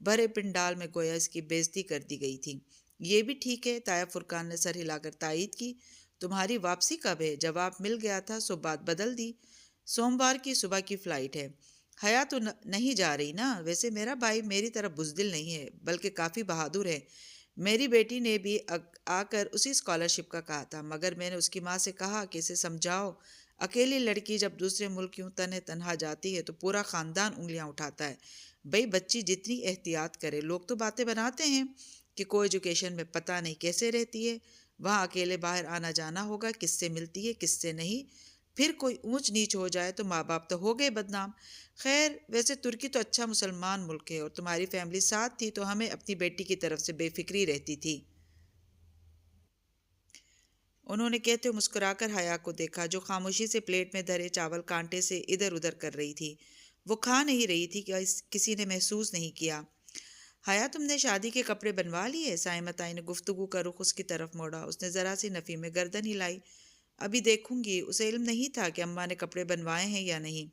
بھرے پنڈال میں گویا اس کی بےزتی کر دی گئی تھی۔ یہ بھی ٹھیک ہے، تایا فرقان نے سر ہلا کر تائید کی۔ تمہاری واپسی کب ہے؟ جواب مل گیا تھا سو بات بدل دی۔ سوموار کی صبح کی فلائٹ ہے۔ حیا تو نہیں جا رہی نا؟ ویسے میرا بھائی میری طرح بزدل نہیں ہے، بلکہ کافی بہادر ہے۔ میری بیٹی نے بھی آ کر اسی اسکالرشپ کا کہا تھا، مگر میں نے اس کی ماں سے کہا کہ اسے سمجھاؤ، اکیلی لڑکی جب دوسرے ملک یوں تنہا جاتی ہے تو پورا خاندان انگلیاں اٹھاتا ہے۔ بھئی بچی جتنی احتیاط کرے، لوگ تو باتیں بناتے ہیں کہ کو ایجوکیشن میں پتہ نہیں کیسے رہتی ہے، وہاں اکیلے باہر آنا جانا ہوگا، کس سے ملتی ہے کس سے نہیں، پھر کوئی اونچ نیچ ہو جائے تو ماں باپ تو ہو گئے بدنام۔ خیر ویسے ترکی تو اچھا مسلمان ملک ہے، اور تمہاری فیملی ساتھ تھی تو ہمیں اپنی بیٹی کی طرف سے بے فکری رہتی تھی۔ انہوں نے کہتے ہوئے مسکرا کر حیا کو دیکھا، جو خاموشی سے پلیٹ میں دھرے چاول کانٹے سے ادھر ادھر کر رہی تھی۔ وہ کھا نہیں رہی تھی کہ کسی نے محسوس نہیں کیا۔ حیا تم نے شادی کے کپڑے بنوا لیے؟ سائمہ تائی نے گفتگو کا رخ اس کی طرف موڑا۔ اس نے ذرا سی نفی میں گردن ہلائی۔ ابھی دیکھوں گی۔ اسے علم نہیں تھا کہ اماں نے کپڑے بنوائے ہیں یا نہیں۔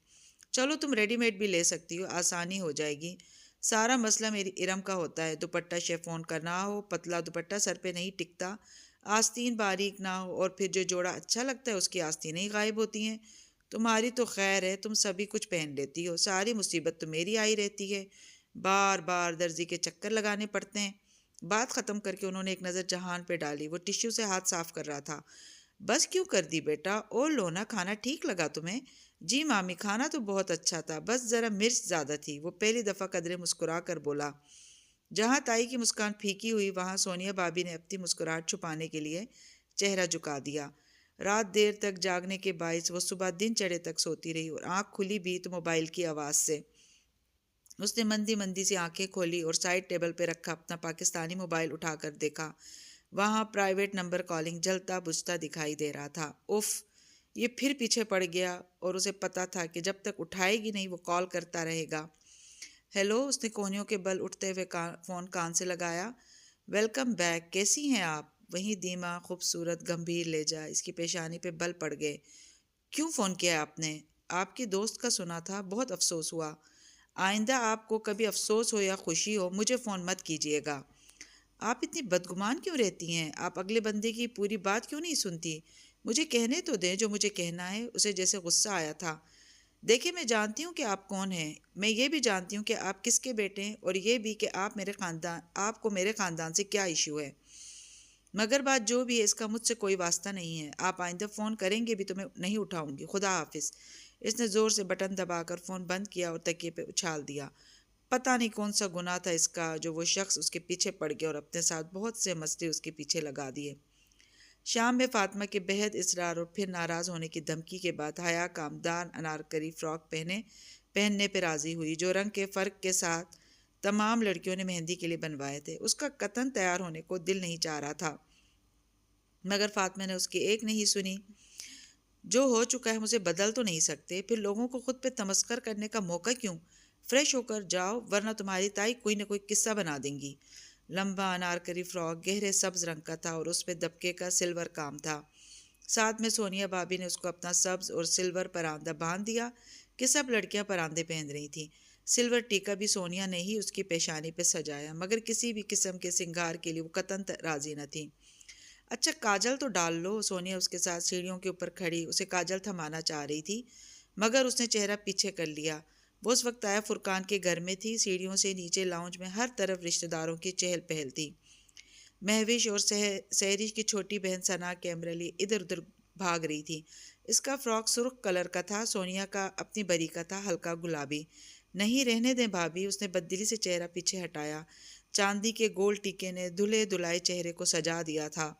چلو تم ریڈی میڈ بھی لے سکتی ہو، آسانی ہو جائے گی۔ سارا مسئلہ میری ارم کا ہوتا ہے، دوپٹہ شیفون کا نہ ہو، پتلا دوپٹہ سر پہ نہیں ٹکتا، آستین باریک نہ ہو، اور پھر جو جوڑا اچھا لگتا ہے اس کی آستینیں ہی غائب ہوتی ہیں۔ تمہاری تو خیر ہے، تم سبھی کچھ پہن لیتی ہو، ساری مصیبت تو میری آئی رہتی ہے، بار بار درزی کے چکر لگانے پڑتے ہیں۔ بات ختم کر کے انہوں نے ایک نظر جہان پہ ڈالی۔ وہ ٹشو سے ہاتھ صاف کر رہا تھا۔ بس کیوں کر دی بیٹا؟ اور لونا، کھانا ٹھیک لگا تمہیں؟ جی مامی، کھانا تو بہت اچھا تھا، بس ذرا مرچ زیادہ تھی۔ وہ پہلی دفعہ قدرے مسکرا کر بولا۔ جہاں تائی کی مسکان پھیکی ہوئی، وہاں سونیا بھابی نے اپنی مسکراہٹ چھپانے کے لیے چہرہ جھکا دیا۔ رات دیر تک جاگنے کے باعث وہ صبح دن چڑھے تک سوتی رہی، اور آنکھ کھلی بھی تو موبائل کی آواز سے۔ اس نے مندی مندی سے آنکھیں کھولی اور سائڈ ٹیبل پہ رکھا اپنا پاکستانی موبائل اٹھا کر دیکھا۔ وہاں پرائیویٹ نمبر کالنگ جلتا بجھتا دکھائی دے رہا تھا۔ اف، یہ پھر پیچھے پڑ گیا، اور اسے پتا تھا کہ جب تک اٹھائے گی نہیں وہ کال کرتا رہے گا۔ ہیلو، اس نے کوہنیوں کے بل اٹھتے ہوئے فون کان سے لگایا۔ ویلکم بیک، کیسی ہیں آپ؟ وہیں دھیما، خوبصورت، گمبھیر لہجہ۔ اس کی پیشانی پہ بل پڑ گئے۔ کیوں فون کیا آپ نے؟ آپ کی دوست کا سنا تھا، بہت افسوس ہوا۔ آئندہ آپ کو کبھی افسوس ہو یا خوشی ہو مجھے فون مت کیجیے گا۔ آپ اتنی بدگمان کیوں رہتی ہیں؟ آپ اگلے بندے کی پوری بات کیوں نہیں سنتی؟ مجھے کہنے تو دیں جو مجھے کہنا ہے۔ اسے جیسے غصہ آیا تھا۔ دیکھیں، میں جانتی ہوں کہ آپ کون ہیں، میں یہ بھی جانتی ہوں کہ آپ کس کے بیٹے ہیں، اور یہ بھی کہ آپ کو میرے خاندان سے کیا ایشو ہے، مگر بات جو بھی ہے اس کا مجھ سے کوئی واسطہ نہیں ہے۔ آپ آئندہ فون کریں گے بھی تو میں نہیں اٹھاؤں گی۔ خدا حافظ۔ اس نے زور سے بٹن دبا کر فون بند کیا اور تکیے پہ اچھال دیا۔ پتہ نہیں کون سا گناہ تھا اس کا جو وہ شخص اس کے پیچھے پڑ گیا اور اپنے ساتھ بہت سے مسئلے اس کے پیچھے لگا دیے۔ شام میں فاطمہ کے بہت اصرار اور پھر ناراض ہونے کی دھمکی کے بعد حیا کامدار انارکلی فراک پہننے پہ راضی ہوئی، جو رنگ کے فرق کے ساتھ تمام لڑکیوں نے مہندی کے لیے بنوائے تھے۔ اس کا قطعاً تیار ہونے کو دل نہیں چاہ رہا تھا، مگر فاطمہ نے اس کی ایک نہیں سنی۔ جو ہو چکا ہے ہم اسے بدل تو نہیں سکتے، پھر لوگوں کو خود پہ تمسخر کرنے کا موقع کیوں؟ فریش ہو کر جاؤ، ورنہ تمہاری تائی کوئی نہ کوئی قصہ بنا دیں گی۔ لمبا انارکلی فراک گہرے سبز رنگ کا تھا اور اس پہ دبکے کا سلور کام تھا۔ ساتھ میں سونیا بھابی نے اس کو اپنا سبز اور سلور پراندہ باندھ دیا کہ سب لڑکیاں پراندے پہن رہی تھیں۔ سلور ٹیکا بھی سونیا نے ہی اس کی پیشانی پہ سجایا، مگر کسی بھی قسم کے سنگار کے لیے وہ قطعاً راضی نہ تھی۔ اچھا کاجل تو ڈال لو۔ سونیا اس کے ساتھ سیڑھیوں کے اوپر کھڑی اسے کاجل تھمانا چاہ رہی تھی، مگر اس نے چہرہ پیچھے کر لیا۔ وہ اس وقت آیا فرقان کے گھر میں تھی۔ سیڑھیوں سے نیچے لاؤنج میں ہر طرف رشتہ داروں کی چہل پہل تھی۔ مہوش اور سہرش کی چھوٹی بہن ثنا کیمرہ لیے ادھر ادھر بھاگ رہی تھی۔ اس کا فراک سرخ کلر کا تھا، سونیا کا اپنی بری کا تھا ہلکا گلابی۔ نہیں، رہنے دیں بھابی، اس نے بددلی سے چہرہ پیچھے ہٹایا۔ چاندی کے گول ٹیکے نے دھلے دھلائے چہرے کو سجا دیا تھا۔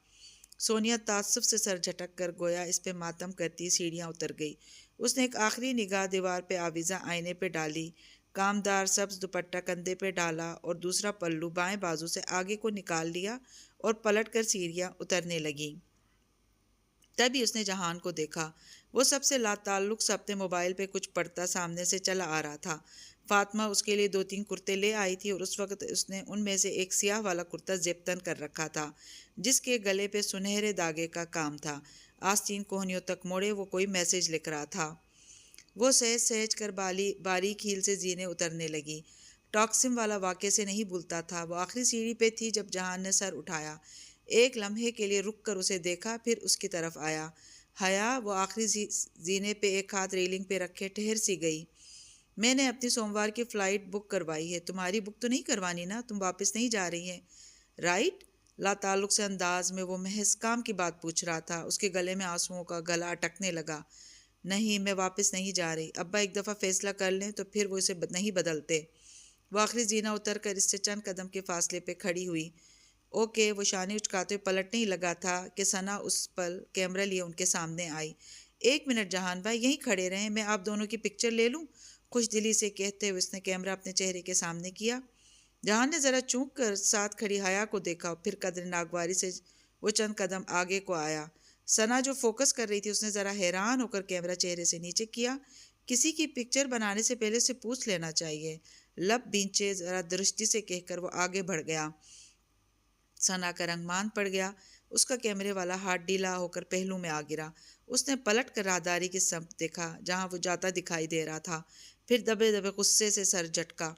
سونیا تعصب سے سر جھٹک کر گویا اس پہ ماتم کرتی سیڑھیاں اتر گئی۔ اس نے ایک آخری نگاہ دیوار پہ آویزاں آئینے پہ ڈالی، کامدار سبز دوپٹہ کندھے پہ ڈالا اور دوسرا پلو بائیں بازو سے آگے کو نکال لیا اور پلٹ کر سیڑھیاں اترنے لگیں۔ تبھی اس نے جہان کو دیکھا۔ وہ سب سے لا تعلق سے اپنے موبائل پہ کچھ پڑھتا سامنے سے چلا آ رہا تھا۔ فاطمہ اس کے لیے 2-3 کرتے لے آئی تھی، اور اس وقت اس نے ان میں سے ایک سیاہ والا کرتا زیب تن کر رکھا تھا جس کے گلے پہ سنہرے داغے کا کام تھا۔ آستین کوہنیوں تک موڑے وہ کوئی میسج لکھ رہا تھا۔ وہ سہج سہج کر باریک ہیل سے زینے اترنے لگی۔ ٹاکسم والا واقعے سے نہیں بھولتا تھا۔ وہ آخری سیڑھی پہ تھی جب جہان نے سر اٹھایا، ایک لمحے کے لیے رک کر اسے دیکھا، پھر اس کی طرف آیا۔ حیا، وہ آخری زینے پہ ایک ہاتھ ریلنگ پہ رکھے ٹھہر سی گئی۔ میں نے اپنی سوموار کی فلائٹ بک کروائی ہے، تمہاری بک تو نہیں کروانی نا؟ تم واپس نہیں جا رہی ہیں رائٹ؟ لا تعلق سے انداز میں وہ محض کام کی بات پوچھ رہا تھا۔ اس کے گلے میں آنسوؤں کا گلا اٹکنے لگا۔ نہیں، میں واپس نہیں جا رہی۔ ابا ایک دفعہ فیصلہ کر لیں تو پھر وہ اسے نہیں بدلتے۔ وہ آخری زینہ اتر کر اس سے چند قدم کے فاصلے پہ کھڑی ہوئی۔ اوکے، وہ شانے اچکاتے ہوئے پلٹنے ہی لگا تھا کہ ثنا اس پل کیمرہ لیے ان کے سامنے آئی۔ ایک منٹ جہان بھائی، یہیں کھڑے رہیں، میں آپ دونوں کی پکچر لے لوں؟ خوش دلی سے کہتے ہوئے اس نے کیمرہ اپنے چہرے کے سامنے کیا۔ جہان نے ذرا چونک کر ساتھ کھڑی حیا کو دیکھا، پھر قدر ناگواری سے وہ چند قدم آگے کو آیا۔ ثنا جو فوکس کر رہی تھی، اس نے ذرا حیران ہو کر کیمرہ چہرے سے نیچے کیا۔ کسی کی پکچر بنانے سے پہلے سے پوچھ لینا چاہیے، لب بینچے ذرا درستی سے کہہ کر وہ آگے بڑھ گیا۔ ثنا کا رنگ مان پڑ گیا۔ اس کا کیمرے والا ہاتھ ڈھیلا ہو کر پہلو میں آ گرا۔ اس نے پلٹ کر راہداری کی سمت دیکھا جہاں وہ جاتا دکھائی دے رہا تھا، پھر دبے دبے غصے سے سر جھٹکا۔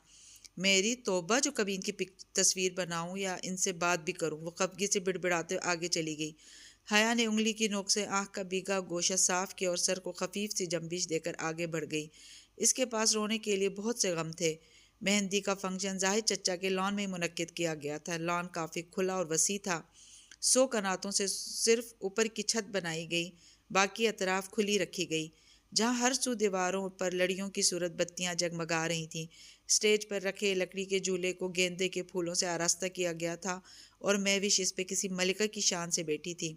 میری توبہ، جو کبھی ان کی تصویر بناؤں یا ان سے بات بھی کروں۔ وہ خفگی سے بڑبڑاتے آگے چلی گئی۔ حیا نے انگلی کی نوک سے آنکھ کا بھیگا گوشہ صاف کیا اور سر کو خفیف سی جنبش دے کر آگے بڑھ گئی۔ اس کے پاس رونے کے لیے بہت سے غم تھے۔ مہندی کا فنکشن زاہد چچا کے لان میں منعقد کیا گیا تھا۔ لان کافی کھلا اور وسیع تھا۔ 100 کناتوں سے صرف اوپر کی چھت بنائی گئی، باقی اطراف کھلی رکھی گئی، جہاں ہر سو دیواروں پر لڑیوں کی صورت بتیاں جگمگا رہی تھیں۔ اسٹیج پر رکھے لکڑی کے جھولے کو گیندے کے پھولوں سے آراستہ کیا گیا تھا اور مہوش اس پہ کسی ملکہ کی شان سے بیٹھی تھی۔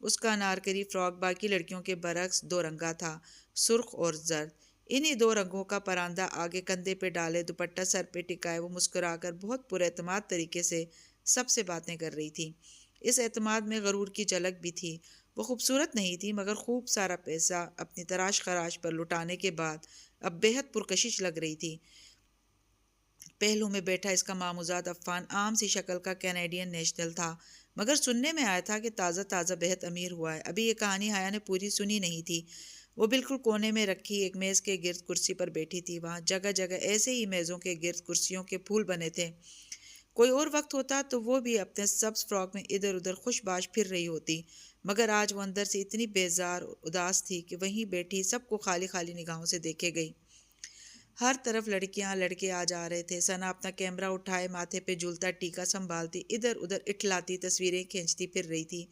اس کا انارکلی فراک باقی لڑکیوں کے برعکس 2 رنگا تھا، سرخ اور زرد۔ انہی 2 رنگوں کا پراندہ آگے کندھے پہ ڈالے، دوپٹہ سر پہ ٹکائے، وہ مسکرا کر بہت پر اعتماد طریقے سے سب سے باتیں کر رہی تھی۔ اس اعتماد میں غرور کی جھلک بھی تھی۔ وہ خوبصورت نہیں تھی، مگر خوب سارا پیسہ اپنی تراش خراش پر لٹانے کے بعد اب بہت پرکشش لگ رہی تھی۔ پہلو میں بیٹھا اس کا ماموزاد عفان عام سی شکل کا کینیڈین نیشنل تھا، مگر سننے میں آیا تھا کہ تازہ تازہ بہت امیر ہوا ہے۔ ابھی یہ کہانی حیا نے پوری سنی نہیں تھی۔ وہ بالکل کونے میں رکھی ایک میز کے گرد کرسی پر بیٹھی تھی۔ وہاں جگہ جگہ ایسے ہی میزوں کے گرد کرسیوں کے پھول بنے تھے۔ کوئی اور وقت ہوتا تو وہ بھی اپنے سبز فراک میں ادھر ادھر خوش باش پھر رہی ہوتی، مگر آج وہ اندر سے اتنی بیزار اداس تھی کہ وہیں بیٹھی سب کو خالی خالی نگاہوں سے دیکھے گئی۔ ہر طرف لڑکیاں لڑکے آ جا رہے تھے۔ ثنا اپنا کیمرہ اٹھائے ماتھے پہ جھولتا ٹیکا سنبھالتی ادھر ادھر اٹھلاتی تصویریں کھینچتی پھر رہی تھی۔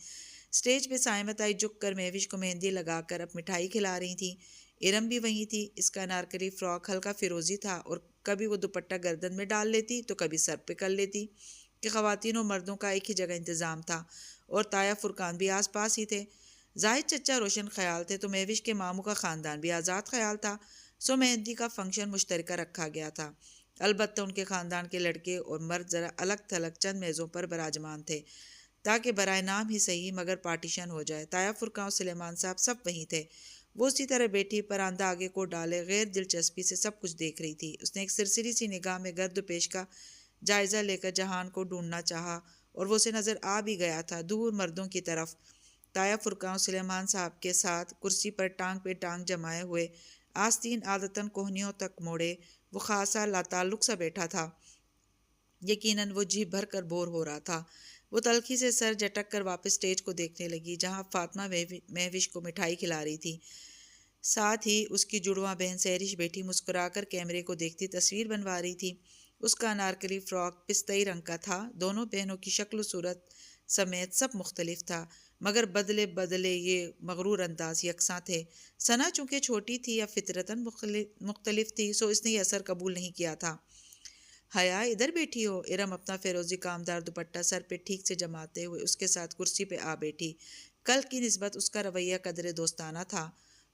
اسٹیج پہ سائمت آئی جھک کر مہوش کو مہندی لگا کر اب مٹھائی کھلا رہی تھی۔ ارم بھی وہیں تھی۔ اس کا انارکلی فراک ہلکا فیروزی تھا اور کبھی وہ دوپٹہ گردن میں ڈال لیتی تو کبھی سر پہ کر لیتی کہ خواتین و مردوں کا ایک ہی جگہ انتظام تھا، اور تایا فرقان بھی آس پاس ہی تھے۔ زاہد چچا روشن خیال تھے تو مہوش کے ماموں کا خاندان بھی آزاد خیال تھا، سو مہندی کا فنکشن مشترکہ رکھا گیا تھا۔ البتہ ان کے خاندان کے لڑکے اور مرد ذرا الگ تھلگ چند میزوں پر براجمان تھے تاکہ برائے نام ہی صحیح مگر پارٹیشن ہو جائے۔ تایا فرقان اور سلیمان صاحب سب وہیں تھے۔ وہ اسی طرح بیٹھی پراندہ آگے کو ڈالے غیر دلچسپی سے سب کچھ دیکھ رہی تھی۔ اس نے ایک سرسری سی نگاہ میں گرد و پیش کا جائزہ لے کر جہان کو ڈھونڈنا چاہا اور وہ اسے نظر آ بھی گیا تھا، دور مردوں کی طرف۔ تایا فرقان اور سلیمان صاحب کے ساتھ کرسی پر ٹانگ پہ ٹانگ جمائے ہوئے، آستین عادتاً کوہنیوں تک موڑے، وہ خاصا لاتعلق سا بیٹھا تھا۔ یقیناً وہ جی بھر کر بور ہو رہا تھا۔ وہ تلخی سے سر جھٹک کر واپس اسٹیج کو دیکھنے لگی جہاں فاطمہ مہوش کو مٹھائی کھلا رہی تھی۔ ساتھ ہی اس کی جڑواں بہن سہرش بیٹھی مسکرا کر کیمرے کو دیکھتی تصویر بنوا رہی تھی۔ اس کا انارکلی فراک پستئی رنگ کا تھا۔ دونوں بہنوں کی شکل و صورت سمیت سب مختلف تھا، مگر بدلے بدلے یہ مغرور انداز یکساں تھے۔ ثنا چونکہ چھوٹی تھی یا فطرتاً مختلف تھی، سو اس نے یہ اثر قبول نہیں کیا تھا۔ حیا، ادھر بیٹھی ہو؟ ارم اپنا فیروزی کامدار دوپٹہ سر پہ ٹھیک سے جماتے ہوئے اس کے ساتھ کرسی پہ آ بیٹھی۔ کل کی نسبت اس کا رویہ قدرے دوستانہ تھا۔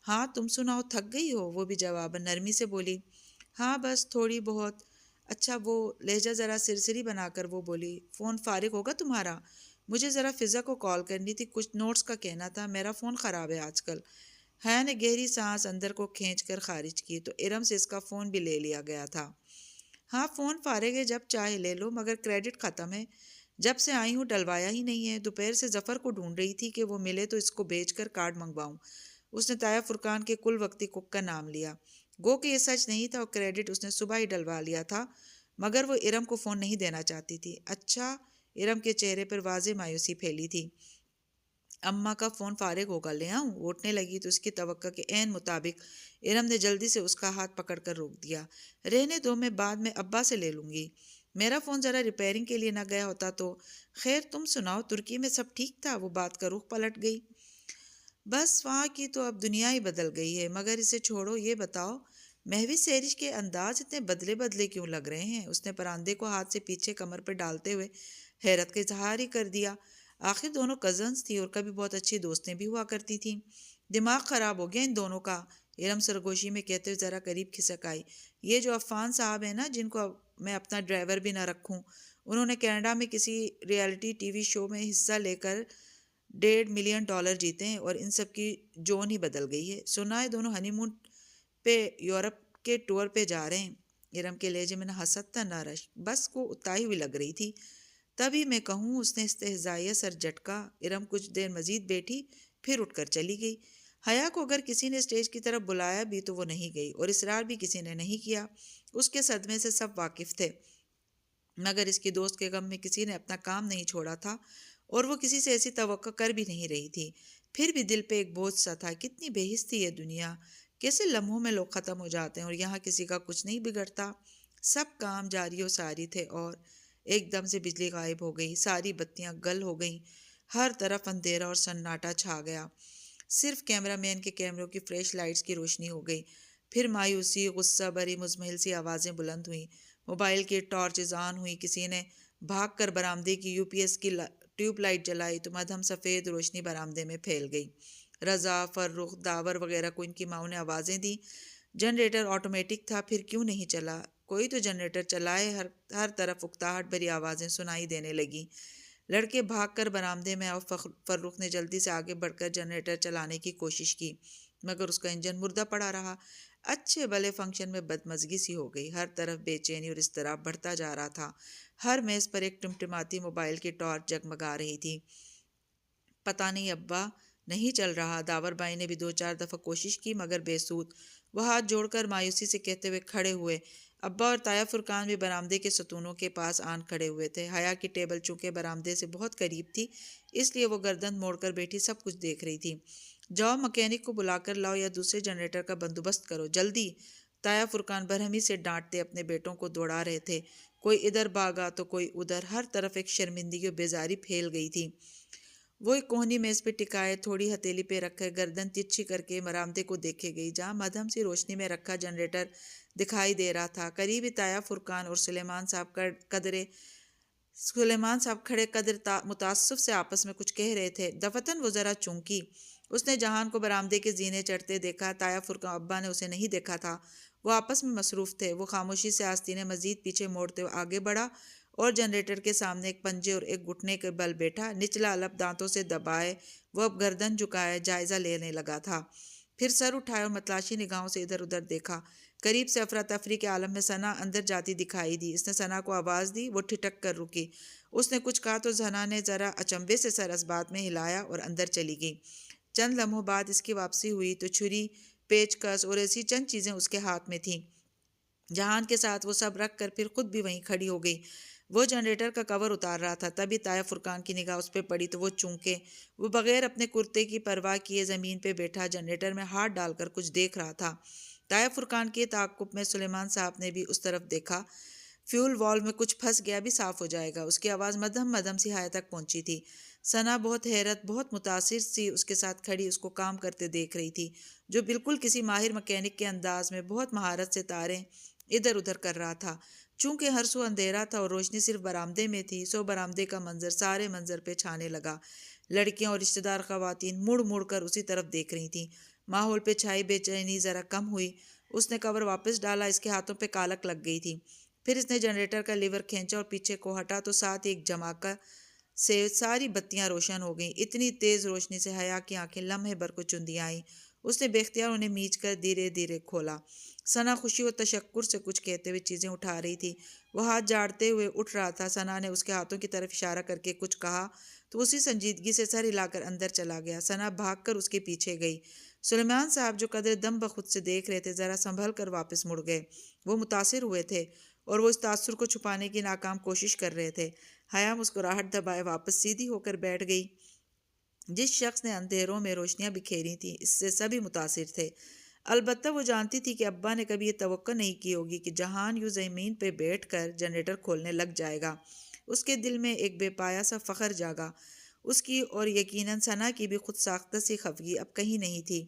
ہاں، تم سناؤ، تھک گئی ہو؟ وہ بھی جواباً نرمی سے بولی۔ ہاں بس تھوڑی بہت۔ اچھا، وہ لہجہ ذرا سرسری بنا کر وہ بولی، فون فارغ ہوگا تمہارا؟ مجھے ذرا فضا کو کال کرنی تھی، کچھ نوٹس کا کہنا تھا، میرا فون خراب ہے آج کل۔ حیا نے گہری سانس اندر کو کھینچ کر خارج کی تو ارم سے اس کا فون بھی لے لیا گیا تھا۔ ہاں فون فارغ ہے، جب چاہے لے لو، مگر کریڈٹ ختم ہے، جب سے آئی ہوں ڈلوایا ہی نہیں ہے۔ دوپہر سے ظفر کو ڈھونڈ رہی تھی کہ وہ ملے تو اس کو بھیج کر کارڈ منگواؤں۔ اس نے تایا فرقان کے کل وقتی کک کا نام لیا۔ گو کہ یہ سچ نہیں تھا اور کریڈٹ اس نے صبح ہی ڈلوا لیا تھا، مگر وہ ارم کو فون نہیں دینا چاہتی تھی۔ اچھا، ارم کے چہرے پر واضح مایوسی پھیلی تھی۔ اماں کا فون فارغ ہوگا، لے آؤں؟ وہ اٹھنے لگی تو اس کی توقع کے عین مطابق ارم نے جلدی سے اس کا ہاتھ پکڑ کر روک دیا۔ رہنے دو، میں بعد میں ابا سے لے لوں گی۔ میرا فون ذرا ریپیئرنگ کے لیے نہ گیا ہوتا تو۔ خیر تم سناؤ، ترکی میں سب ٹھیک تھا؟ وہ بات کا رخ پلٹ گئی۔ بس وہاں کی تو اب دنیا ہی بدل گئی ہے، مگر اسے چھوڑو، یہ بتاؤ مہوش سیرش کے انداز اتنے بدلے بدلے کیوں لگ رہے ہیں؟ اس نے پراندے کو ہاتھ سے پیچھے کمر پہ ڈالتے ہوئے حیرت کا اظہار ہی کر دیا۔ آخر دونوں کزنز تھی اور کبھی بہت اچھی دوستیں بھی ہوا کرتی تھیں۔ دماغ خراب ہو گیا ان دونوں کا، ارم سرگوشی میں کہتے ہوئے ذرا قریب کھسک آئی۔ یہ جو عفان صاحب ہیں نا، جن کو میں اپنا ڈرائیور بھی نہ رکھوں، انہوں نے کینیڈا میں کسی ریئلٹی ٹی وی شو میں حصہ لے کر $1.5 ملین جیتے ہیں اور ان سب کی جون ہی بدل گئی ہے۔ سنا ہے دونوں ہنی مون پہ یورپ کے ٹور پہ جا رہے ہیں۔ ارم کے لہجے میں نہ حسد تھا نہ رشک، بس کو اتائی ہوئی لگ رہی تھی۔ تبھی میں کہوں، اس نے استہزائیہ سر جھٹکا۔ ارم کچھ دیر مزید بیٹھی، پھر اٹھ کر چلی گئی۔ حیا کو اگر کسی نے اسٹیج کی طرف بلایا بھی تو وہ نہیں گئی، اور اصرار بھی کسی نے نہیں کیا۔ اس کے صدمے سے سب واقف تھے، مگر اس کی دوست کے غم میں کسی نے اپنا کام نہیں چھوڑا تھا، اور وہ کسی سے ایسی توقع کر بھی نہیں رہی تھی۔ پھر بھی دل پہ ایک بوجھ سا تھا، کتنی بے حس تھی یہ دنیا، کیسے لمحوں میں لوگ ختم ہو جاتے ہیں اور یہاں کسی کا کچھ نہیں بگڑتا۔ سب کام جاری و ساری تھے اور ایک دم سے بجلی غائب ہو گئی، ساری بتیاں گل ہو گئیں، ہر طرف اندھیرا اور سناٹا چھا گیا، صرف کیمرہ مین کے کیمروں کی فلیش لائٹس کی روشنی ہو گئی۔ پھر مایوسی، غصہ بھری مزمحل سی آوازیں بلند ہوئیں، موبائل کی ٹارچز آن ہوئی، کسی نے بھاگ کر برآمدے کی یو پی ایس کی ٹیوب لائٹ جلائی تو مدھم سفید روشنی برآمدے میں پھیل گئی۔ رضا، فرخ، داور وغیرہ کو ان کی ماؤں نے آوازیں دیں۔ جنریٹر آٹومیٹک تھا، پھر کیوں نہیں چلا؟ کوئی تو جنریٹر چلائے۔ ہر طرف اکتاہٹ بھری آوازیں سنائی دینے لگیں۔ لڑکے بھاگ کر برآمدے میں اور فرخ نے جلدی سے آگے بڑھ کر جنریٹر چلانے کی کوشش کی، مگر اس کا انجن مردہ پڑا رہا۔ اچھے بھلے فنکشن میں بدمزگی سی ہو گئی، ہر طرف بے چینی اور اضطراب بڑھتا جا رہا تھا۔ ہر میز پر ایک ٹمٹماتی موبائل کی ٹارچ جگمگا رہی تھی۔ پتہ نہیں ابا، نہیں چل رہا۔ داور بھائی نے بھی 2-4 دفعہ کوشش کی، مگر بے سود۔ وہ ہاتھ جوڑ کر مایوسی سے کہتے ہوئے کھڑے ہوئے۔ ابا اور تایا فرقان بھی برآمدے کے ستونوں کے پاس آن کھڑے ہوئے تھے۔ حیا کی ٹیبل چونکہ برآمدے سے بہت قریب تھی، اس لیے وہ گردن موڑ کر بیٹھی سب کچھ دیکھ رہی تھی۔ جاؤ مکینک کو بلا کر لاؤ یا دوسرے جنریٹر کا بندوبست کرو، جلدی! تایا فرقان برہمی سے ڈانٹتے اپنے بیٹوں کو دوڑا رہے تھے۔ کوئی ادھر بھاگا تو کوئی ادھر، ہر طرف ایک شرمندگی و بیزاری پھیل گئی تھی۔ وہ ایک کوہنی میز پہ ٹکائے، تھوڑی ہتھیلی پہ رکھ کر گردن ترچھی کر کے برآمدے کو دیکھے گئی، جہاں مدھم سی روشنی میں رکھا جنریٹر دکھائی دے رہا تھا۔ قریب ہی تایا فرقان اور سلیمان صاحب کھڑے قدر متاسف سے آپس میں کچھ کہہ رہے تھے۔ دفتن وہ ذرا چونکی۔ اس نے جہان کو برآمدے کے زینے چڑھتے دیکھا۔ تایا فرقان ابا نے اسے نہیں دیکھا تھا، وہ آپس میں مصروف تھے۔ وہ خاموشی سے آستینیں مزید پیچھے موڑتے ہوئے آگے بڑھا اور جنریٹر کے سامنے ایک پنجے اور ایک گھٹنے کے بل بیٹھا۔ نچلا لب دانتوں سے دبائے وہ اب گردن جھکائے جائزہ لینے لگا تھا، پھر سر اٹھائے اور متلاشی نگاہوں سے ادھر ادھر دیکھا۔ قریب سے افراتفری کے عالم میں ثنا اندر جاتی دکھائی دی۔ اس نے ثنا کو آواز دی، وہ ٹھٹک کر رکی۔ اس نے کچھ کہا تو ثنا نے ذرا اچنبھے سے سر اس بات میں ہلایا اور اندر چلی گئی۔ چند لمحوں بعد اس کی واپسی ہوئی تو چھری، پیچ کس اور ایسی چند چیزیں اس کے ہاتھ میں تھیں۔ جہان کے ساتھ وہ سب رکھ کر پھر خود بھی وہیں کھڑی ہو گئی۔ وہ جنریٹر کا کور اتار رہا تھا، تبھی تایا فرقان کی نگاہ اس پہ پڑی تو وہ چونکے، وہ بغیر اپنے کرتے کی پرواہ کیے زمین پہ بیٹھا جنریٹر میں ہاتھ ڈال کر کچھ دیکھ رہا تھا۔ تایا فرقان کے تعاقب میں سلیمان صاحب نے بھی اس طرف دیکھا۔ فیول والو میں کچھ پھنس گیا، بھی صاف ہو جائے گا۔ اس کی آواز مدھم مدھم سی حیا تک پہنچی تھی۔ ثنا بہت حیرت، بہت متاثر سی اس کے ساتھ کھڑی اس کو کام کرتے دیکھ رہی تھی، جو بالکل کسی ماہر مکینک کے انداز میں بہت مہارت سے تاریں ادھر ادھر کر رہا تھا۔ چونکہ ہر سو اندھیرا تھا اور روشنی صرف برآمدے میں تھی، سو برآمدے کا منظر سارے منظر پہ چھانے لگا۔ لڑکیاں اور رشتہ دار خواتین مڑ مڑ کر اسی طرف دیکھ رہی تھیں۔ ماحول پہ چھائی بے چینی ذرا کم ہوئی۔ اس نے کور واپس ڈالا، اس کے ہاتھوں پہ کالک لگ گئی تھی۔ پھر اس نے جنریٹر کا لیور کھینچا اور پیچھے کو ہٹا تو ساتھ ایک جھماکہ سے ساری بتیاں روشن ہو گئیں۔ اتنی تیز روشنی سے حیا کی آنکھیں لمحے بھر کو چندیاں آئیں۔ اس نے بے اختیار انہیں میچ کر دھیرے دھیرے کھولا۔ ثنا خوشی و تشکر سے کچھ کہتے ہوئے چیزیں اٹھا رہی تھی، وہ ہاتھ جاڑتے ہوئے اٹھ رہا تھا۔ ثنا نے اس کے ہاتھوں کی طرف اشارہ کر کے کچھ کہا تو اسی سنجیدگی سے سر ہلا کر اندر چلا گیا۔ ثنا بھاگ کر اس کے پیچھے گئی۔ سلیمان صاحب جو قدر دم بخود سے دیکھ رہے تھے، ذرا سنبھل کر واپس مڑ گئے۔ وہ متاثر ہوئے تھے۔ اور وہ اس تاثر کو چھپانے کی ناکام کوشش کر رہے تھے۔ حیا مسکراہٹ دبائے واپس سیدھی ہو کر بیٹھ گئی۔ جس شخص نے اندھیروں میں روشنیاں بکھیری تھیں اس سے سبھی متاثر تھے۔ البتہ وہ جانتی تھی کہ ابا نے کبھی یہ توقع نہیں کی ہوگی کہ جہان یوں زمین پہ بیٹھ کر جنریٹر کھولنے لگ جائے گا۔ اس کے دل میں ایک بے پایا سا فخر جاگا۔ اس کی اور یقیناً ثنا کی بھی خود ساختہ سی خفگی اب کہیں نہیں تھی۔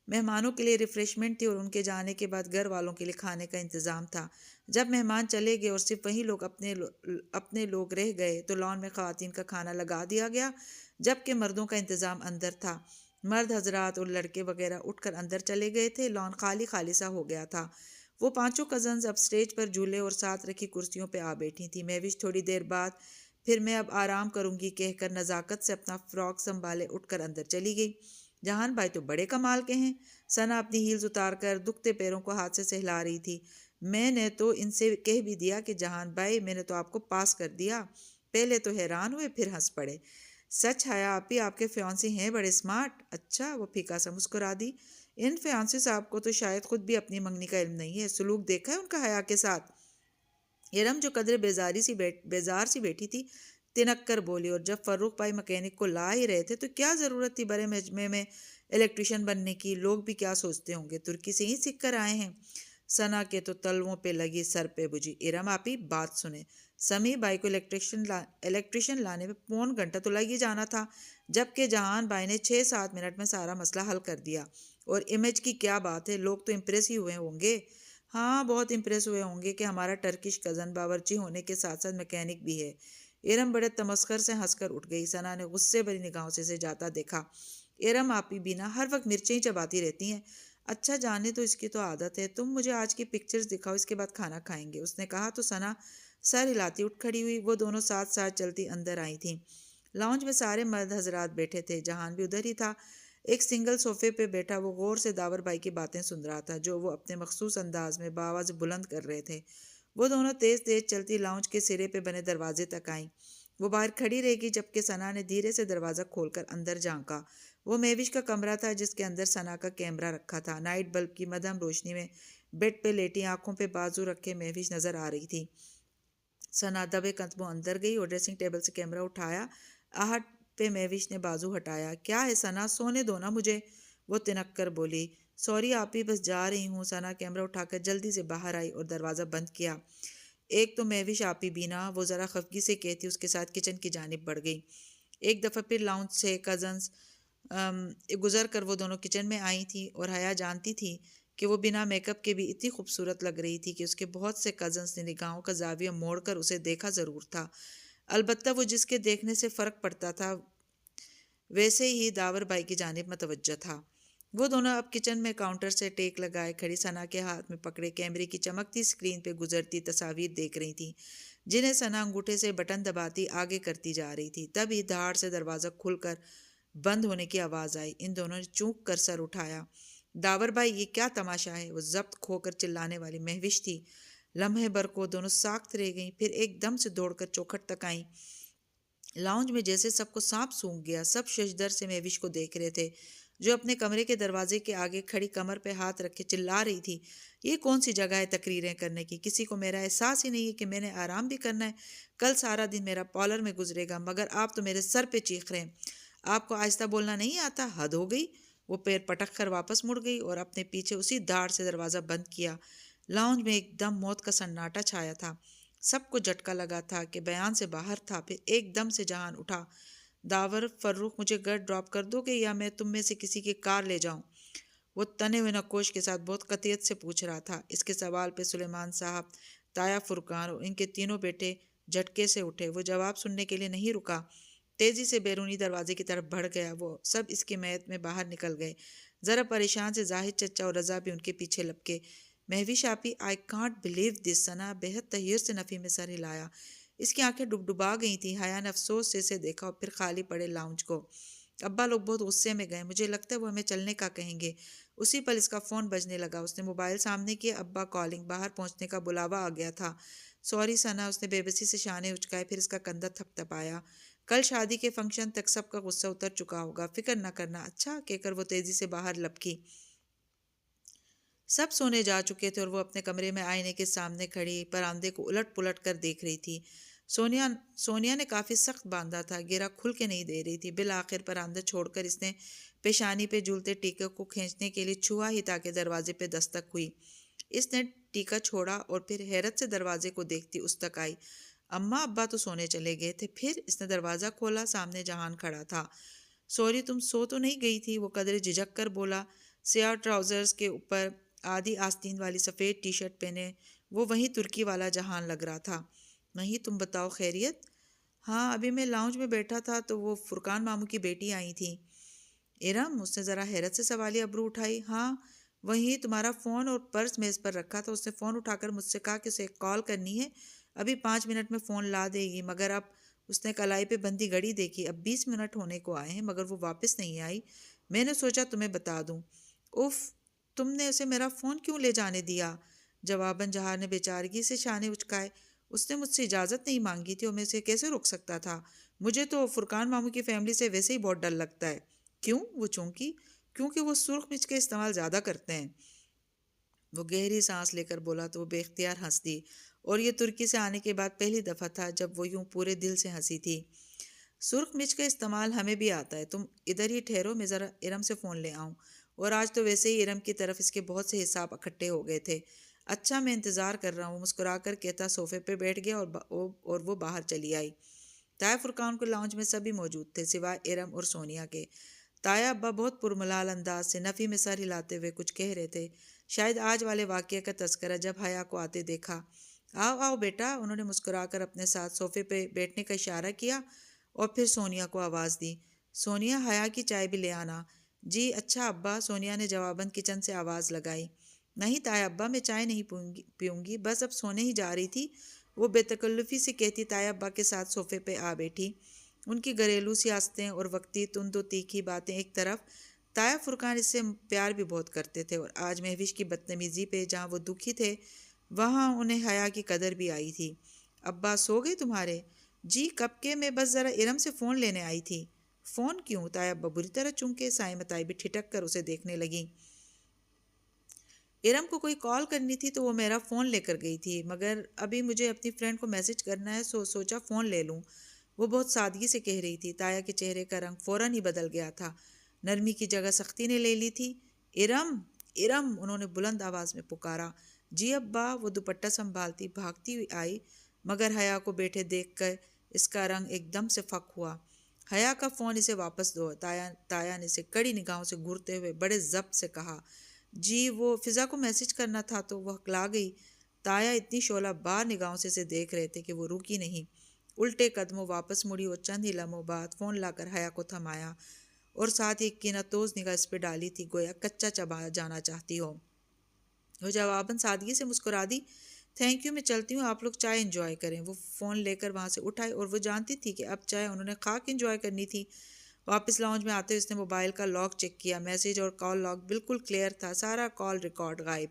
مہمانوں کے لیے ریفریشمنٹ تھی اور ان کے جانے کے بعد گھر والوں کے لیے کھانے کا انتظام تھا۔ جب مہمان چلے گئے اور صرف وہی لوگ اپنے لوگ رہ گئے تو لان میں خواتین کا کھانا لگا دیا گیا، جبکہ مردوں کا انتظام اندر تھا۔ مرد حضرات اور لڑکے وغیرہ اٹھ کر اندر چلے گئے تھے۔ لان خالی خالی سا ہو گیا تھا۔ وہ پانچوں کزنز اب سٹیج پر جھولے اور ساتھ رکھی کرسیوں پہ آ بیٹھی تھی۔ مہوش تھوڑی دیر بعد پھر میں اب آرام کروں گی کہہ کر نزاکت سے اپنا فراک سنبھالے اٹھ کر اندر چلی گئی۔ جہان بھائی تو بڑے کمال کے ہیں۔ ثنا اپنی ہیلز اتار کر دکھتے پیروں کو ہاتھ سے سہلا رہی تھی۔ میں نے تو ان سے کہہ بھی دیا کہ جہان بھائی میں نے تو آپ کو پاس کر دیا۔ پہلے تو حیران ہوئے پھر ہنس پڑے۔ سچ حیا آپی آپ کے فیانسی ہیں بڑے سمارٹ۔ اچھا، وہ پھیکا سا مسکرا دی۔ ان فیانسی صاحب کو تو شاید خود بھی اپنی منگنی کا علم نہیں ہے۔ سلوک دیکھا ہے ان کا حیا کے ساتھ؟ ارم جو قدرے بیزار سی بیٹھی تھی تنک کر بولی، اور جب فرخ بھائی مکینک کو لا ہی رہے تھے تو کیا ضرورت تھی بڑے مجمع میں الیکٹریشین بننے کی؟ لوگ بھی کیا سوچتے ہوں گے، ترکی سے ہی سیکھ کر آئے ہیں۔ ثنا کے تو تلووں پہ لگی، سر پہ بجھی۔ ارم آپی بات سنیں، سمیع بھائی کو الیکٹریشین لانے میں پون گھنٹہ تو لگ ہی جانا تھا، جبکہ جہان بھائی نے 6-7 منٹ میں سارا مسئلہ حل کر دیا۔ اور امیج کی کیا بات ہے، لوگ تو امپریس ہی ہوئے ہوں گے۔ ہاں بہت امپریس ہوئے ہوں گے کہ ہمارا ٹرکش کزن باورچی ہونے کے ساتھ ساتھ میکینک بھی ہے۔ ارم بڑے تمسخر سے ہنس کر اٹھ گئی۔ ثنا نے غصے بھری نگاہوں سے اسے جاتا دیکھا۔ ارم آپی بینا ہر وقت مرچیں ہی چباتی رہتی ہیں۔ اچھا جانے تو اس کی تو عادت ہے، تم مجھے آج کی پکچرز دکھاؤ، اس کے بعد کھانا کھائیں گے، اس نے کہا تو ثنا سر ہلاتی اٹھ کھڑی ہوئی۔ وہ دونوں ساتھ ساتھ چلتی اندر آئی تھیں۔ لاؤنج میں سارے مرد حضرات بیٹھے تھے، جہان بھی ادھر ہی تھا۔ ایک سنگل صوفے پہ بیٹھا وہ غور سے داور بھائی کی باتیں سن رہا تھا جو وہ اپنے مخصوص انداز میں بآواز بلند کر رہے تھے۔ وہ دونوں تیز تیز چلتی لاؤنج کے سرے پہ بنے دروازے تک آئیں۔ وہ باہر کھڑی رہ گئی جبکہ ثنا نے دھیرے سے دروازہ کھول کر اندر جھانکا۔ وہ مہوش کا کمرہ تھا جس کے اندر ثنا کا کیمرہ رکھا تھا۔ نائٹ بلب کی مدھم روشنی میں بیڈ پہ لیٹی آنکھوں پہ بازو رکھے مہوش نظر آ رہی تھی۔ ثنا دبے قدموں اندر گئی اور ڈریسنگ ٹیبل سے کیمرہ اٹھایا۔ آہٹ پہ مہوش نے بازو ہٹایا۔ کیا ہے ثنا، سونے دو نا مجھے، وہ تنک کر بولی۔ سوری آپی بس جا رہی ہوں۔ ثنا کیمرہ اٹھا کر جلدی سے باہر آئی اور دروازہ بند کیا۔ ایک تو مہوش آپی بینا، وہ ذرا خفگی سے کہتی اس کے ساتھ کچن کی جانب بڑھ گئی۔ ایک دفعہ پھر لاؤنج سے کزنز گزر کر وہ دونوں کچن میں آئی تھیں اور حیا جانتی تھی کہ وہ بنا میک اپ کے بھی اتنی خوبصورت لگ رہی تھی کہ اس کے بہت سے کزنز نے نگاہوں کا زاویہ موڑ کر اسے دیکھا ضرور تھا۔ البتہ وہ جس کے دیکھنے سے فرق پڑتا تھا ویسے ہی داور بھائی کی جانب متوجہ تھا۔ وہ دونوں اب کچن میں کاؤنٹر سے ٹیک لگائے کھڑی ثنا کے ہاتھ میں پکڑے کیمرے کی چمکتی سکرین پہ گزرتی تصاویر دیکھ رہی تھی، جنہیں ثنا انگوٹھے سے بٹن دباتی آگے کرتی جا رہی تھی۔ تبھی دھاڑ سے دروازہ کھل کر بند ہونے کی آواز آئی۔ ان دونوں نے چونک کر سر اٹھایا۔ داور بھائی یہ کیا تماشا ہے، وہ ضبط کھو کر چلانے والی مہوش تھی۔ لمحے بھر کو دونوں ساکت رہ گئیں، پھر ایک دم سے دوڑ کر چوکھٹ تک آئیں۔ لاؤنج میں جیسے سب کو سانپ سونگھ گیا۔ سب ششدر سے مہوش کو دیکھ رہے تھے جو اپنے کمرے کے دروازے کے آگے کھڑی کمر پہ ہاتھ رکھے چلا رہی تھی، یہ کون سی جگہ ہے تقریریں کرنے کی؟ کسی کو میرا احساس ہی نہیں ہے کہ میں نے آرام بھی کرنا ہے؟ کل سارا دن میرا پارلر میں گزرے گا، مگر آپ تو میرے سر پہ چیخ رہے ہیں۔ آپ کو آہستہ بولنا نہیں آتا؟ حد ہو گئی۔ وہ پیر پٹک کر واپس مڑ گئی اور اپنے پیچھے اسی دھاڑ سے دروازہ بند کیا۔ لاؤنج میں ایک دم موت کا سناٹا چھایا تھا۔ سب کو جھٹکا لگا تھا کہ بیان سے باہر تھا۔ پھر ایک دم سے جہان اٹھا۔ داور فرخ مجھے گھر ڈراپ کر دو گے یا میں تم میں سے کسی کی کار لے جاؤں؟ وہ تنے ہوئے نقوش کے ساتھ بہت قطعیت سے پوچھ رہا تھا۔ اس کے سوال پہ سلیمان صاحب، تایا فرقان اور ان کے تینوں بیٹے جھٹکے سے اٹھے۔ وہ جواب سننے کے لیے نہیں رکا، تیزی سے بیرونی دروازے کی طرف بڑھ گیا۔ وہ سب اس کی میت میں باہر نکل گئے۔ ذرا پریشان سے زاہد چچا اور رضا بھی ان کے پیچھے لپکے۔ مہوش آپی آئی کانٹ بلیو دس۔ ثنا بہت تحیر سے نفی میں سر ہلایا۔ اس کی آنکھیں ڈبڈبا گئی تھیں۔ حیا نے افسوس سے اسے دیکھا اور پھر خالی پڑے لاؤنج کو۔ ابا لوگ بہت غصے میں گئے، مجھے لگتا ہے وہ ہمیں چلنے کا کہیں گے۔ اسی پل اس کا فون بجنے لگا۔ اس نے موبائل سامنے کیا۔ ابا کالنگ، باہر پہنچنے کا بلاوا آ گیا تھا۔ سوری ثنا، اس نے بے بسی سے شانے اچکائے، پھر اس کا کندھا تھپ تھپایا۔ کل شادی کے فنکشن تک سب کا غصہ اتر چکا ہوگا، فکر نہ کرنا۔ اچھا کہہ کر وہ تیزی سے باہر لپکی۔ سب سونے جا چکے تھے اور وہ اپنے کمرے میں آئینے کے سامنے کھڑی پراندے کو الٹ پلٹ کر دیکھ رہی تھی۔ سونیا نے کافی سخت باندھا تھا، گیرا کھل کے نہیں دے رہی تھی۔ بالآخر پراندہ چھوڑ کر اس نے پیشانی پہ جھولتے ٹیکے کو کھینچنے کے لیے چھوا ہی تاکہ دروازے پہ دستک ہوئی۔ اس نے ٹیکا چھوڑا اور پھر حیرت سے دروازے کو دیکھتی اس تک آئی۔ اماں ابا تو سونے چلے گئے تھے۔ پھر اس نے دروازہ کھولا، سامنے جہان کھڑا تھا۔ سوری، تم سو تو نہیں گئی تھی؟ وہ قدرے جھجک کر بولا۔ سیاہ ٹراؤزرز کے اوپر آدھی آستین والی سفید ٹی شرٹ پہنے وہ وہی ترکی والا جہان لگ رہا تھا۔ نہیں، تم بتاؤ خیریت؟ ہاں، ابھی میں لاؤنج میں بیٹھا تھا تو وہ فرقان ماموں کی بیٹی آئی تھی۔ ارم؟ اس نے ذرا حیرت سے سوالیہ ابرو اٹھائی۔ ہاں، وہیں تمہارا فون اور پرس میز پر رکھا تھا۔ اس نے فون اٹھا کر مجھ سے کہا کہ اسے کال کرنی ہے، ابھی 5 منٹ میں فون لا دے گی، مگر اب اس نے کلائی پہ بندھی گھڑی دیکھی، اب 20 منٹ ہونے کو آئے ہیں مگر وہ واپس نہیں آئی۔ میں نے سوچا تمہیں بتا دوں۔ اف، تم نے اسے میرا فون کیوں لے جانے دیا؟ جواباً جہار نے بیچارگی سے شانے اچکائے۔ اس نے مجھ سے اجازت نہیں مانگی تھی اور میں اسے کیسے روک سکتا تھا؟ مجھے تو فرقان ماموں کی فیملی سے ویسے ہی بہت ڈر لگتا ہے۔ کیوں؟ وہ چونکی؟ کیونکہ وہ سرخ مرچ کا استعمال زیادہ کرتے ہیں۔ وہ گہری سانس لے کر بولا تو وہ بے اختیار ہنس دی، اور یہ ترکی سے آنے کے بعد پہلی دفعہ تھا جب وہ یوں پورے دل سے ہنسی تھی۔ سرخ مرچ کا استعمال ہمیں بھی آتا ہے، تم ادھر ہی ٹھہرو، میں ذرا ارم سے فون لے آؤں۔ اور آج تو ویسے ہی ارم کی طرف اس کے بہت سے حساب اکٹھے ہو گئے تھے۔ اچھا، میں انتظار کر رہا ہوں، مسکرا کر کہتا صوفے پہ بیٹھ گیا اور وہ باہر چلی آئی۔ تایا فرقان کو لاؤنج میں سبھی موجود تھے سوائے ارم اور سونیا کے۔ تایا ابا بہت پرملال انداز سے نفی میں سر ہلاتے ہوئے کچھ کہہ رہے تھے، شاید آج والے واقعے کا تذکرہ۔ جب حیا کو آتے دیکھا، آؤ آؤ بیٹا، انہوں نے مسکرا کر اپنے ساتھ صوفے پہ بیٹھنے کا اشارہ کیا اور پھر سونیا کو آواز دی، سونیا، حیا کی چائے بھی لے آنا۔ جی اچھا ابا، سونیا نے جواباً کچن سے آواز لگائی۔ نہیں تایا ابا، میں چائے نہیں پیوں گی، بس اب سونے ہی جا رہی تھی، وہ بے تکلفی سے کہتی تایا ابا کے ساتھ صوفے پہ آ بیٹھی۔ ان کی گھریلو سیاستیں اور وقتی تند و تیکھی باتیں ایک طرف، تایا فرقان اس سے پیار بھی بہت کرتے تھے، اور آج مہوش کی بدتمیزی پہ جہاں وہ دکھی تھے وہاں انہیں حیا کی قدر بھی آئی تھی۔ ابا سو گئے تمہارے؟ جی کب کے، میں بس ذرا ارم سے فون لینے آئی تھی۔ فون کیوں؟ تایا ابا بری طرح چونکے سائیں متائی بھی ٹھٹک کر اسے دیکھنے لگیں۔ ارم کو کوئی کال کرنی تھی تو وہ میرا فون لے کر گئی تھی، مگر ابھی مجھے اپنی فرینڈ کو میسج کرنا ہے، سوچا فون لے لوں، وہ بہت سادگی سے کہہ رہی تھی۔ تایا کے چہرے کا رنگ فوراً ہی بدل گیا تھا، نرمی کی جگہ سختی نے لے لی تھی۔ ارم، ارم، انہوں نے بلند آواز میں پکارا۔ جی ابا، وہ دوپٹہ سنبھالتی بھاگتی ہوئی آئی، مگر حیا کو بیٹھے دیکھ کر اس کا رنگ ایک دم سے فک ہوا۔ حیا کا فون اسے واپس دو۔ تایا نے اسے کڑی نگاہوں سے گھورتے ہوئے بڑے ضبط سے کہا۔ جی وہ فضا کو میسج کرنا تھا تو وہ ہکلا گئی۔ تایا اتنی شعلہ بار نگاہوں سے اسے دیکھ رہے تھے کہ وہ رکی نہیں، الٹے قدموں واپس مڑی اور چند ہی لمحوں بعد فون لا کر حیا کو تھمایا اور ساتھ ہی ایک کینہ نگاہ اس پہ ڈالی تھی، گویا کچا چبایا جانا چاہتی ہو۔ وہ جواباً سادگی سے مسکرا دی، تھینک یو، میں چلتی ہوں، آپ لوگ چائے انجوائے کریں۔ وہ فون لے کر وہاں سے اٹھائی اور وہ جانتی تھی کہ اب چائے انہوں نے خاک انجوائے کرنی تھی۔ واپس لاؤنج میں آتے ہوئے اس نے موبائل کا لاک چیک کیا، میسیج اور کال لاگ بالکل کلیئر تھا، سارا کال ریکارڈ غائب۔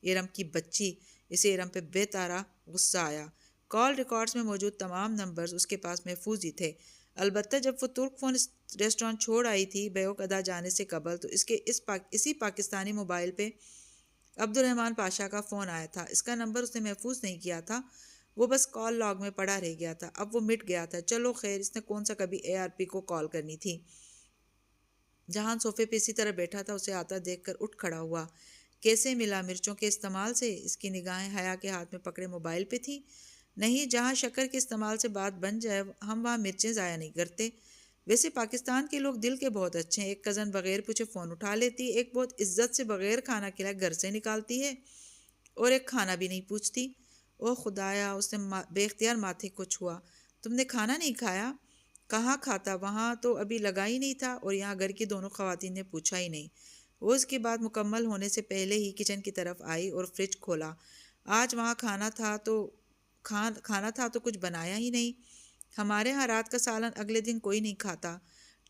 ارم کی بچی، اسے ارم پہ بے طرح غصہ آیا۔ کال ریکارڈز میں موجود تمام نمبرز اس کے پاس محفوظ ہی تھے، البتہ جب وہ ترک فون ریسٹورانٹ چھوڑ آئی تھی بیوق ادا جانے سے قبل تو اسی پاکستانی موبائل پہ عبد الرحمن پاشا کا فون آیا تھا۔ اس کا نمبر اس نے محفوظ نہیں کیا تھا، وہ بس کال لاگ میں پڑا رہ گیا تھا، اب وہ مٹ گیا تھا۔ چلو خیر، اس نے کون سا کبھی ARP کو کال کرنی تھی۔ جہان صوفے پہ اسی طرح بیٹھا تھا، اسے آتا دیکھ کر اٹھ کھڑا ہوا۔ کیسے ملا؟ مرچوں کے استعمال سے؟ اس کی نگاہیں حیا کے ہاتھ میں پکڑے موبائل پہ تھیں۔ نہیں، جہاں شکر کے استعمال سے بات بن جائے ہم وہاں مرچیں ضائع نہیں کرتے۔ ویسے پاکستان کے لوگ دل کے بہت اچھے ہیں، ایک کزن بغیر پوچھے فون اٹھا لیتی، ایک بہت عزت سے بغیر کھانا کھلائے گھر سے نکالتی ہے، اور ایک کھانا بھی نہیں پوچھتی۔ او خدایا، اس نے بے اختیار ماتھے کو چھوا، تم نے کھانا نہیں کھایا؟ کہاں کھاتا، وہاں تو ابھی لگا ہی نہیں تھا، اور یہاں گھر کی دونوں خواتین نے پوچھا ہی نہیں۔ وہ اس کی بات مکمل ہونے سے پہلے ہی کچن کی طرف آئی اور فریج کھولا۔ آج وہاں کھانا تھا تو کچھ بنایا ہی نہیں۔ ہمارے ہاں رات کا سالن اگلے دن کوئی نہیں کھاتا۔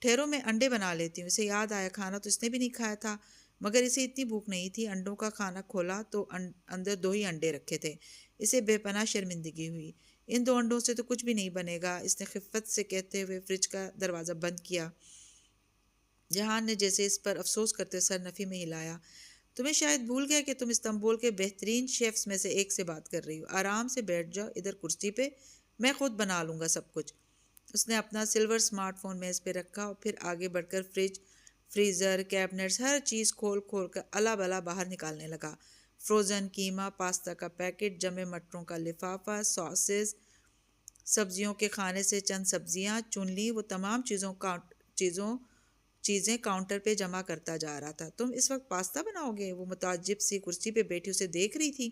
ٹھہرو، میں انڈے بنا لیتی ہوں۔ اسے یاد آیا کھانا تو اس نے بھی نہیں کھایا تھا، مگر اسے اتنی بھوک نہیں تھی۔ انڈوں کا کھانا کھولا تو اندر 2 ہی انڈے رکھے تھے۔ اسے بے پناہ شرمندگی ہوئی، ان 2 انڈوں سے تو کچھ بھی نہیں بنے گا، اس نے خفت سے کہتے ہوئے فریج کا دروازہ بند کیا۔ جہان نے جیسے اس پر افسوس کرتے سر نفی میں ہلایا۔ تمہیں شاید بھول گیا کہ تم استنبول کے بہترین شیفز میں سے ایک سے بات کر رہی ہو. آرام سے بیٹھ جاؤ ادھر کرسی پہ، میں خود بنا لوں گا سب کچھ. اس نے اپنا سلور اسمارٹ فون میز پہ رکھا اور پھر آگے بڑھ کر فریج، فریزر، کیبنٹس، ہر چیز کھول کھول کر الا بلا باہر نکالنے لگا. فروزن قیمہ، پاستا کا پیکٹ، جمے مٹروں کا لفافہ، ساسز، سبزیوں کے خانے سے چند سبزیاں چن لی. وہ تمام چیزیں کاؤنٹر پہ جمع کرتا جا رہا تھا. تم اس وقت پاستا بناؤ گے؟ وہ متعجب سی کرسی پہ بیٹھی اسے دیکھ رہی تھی.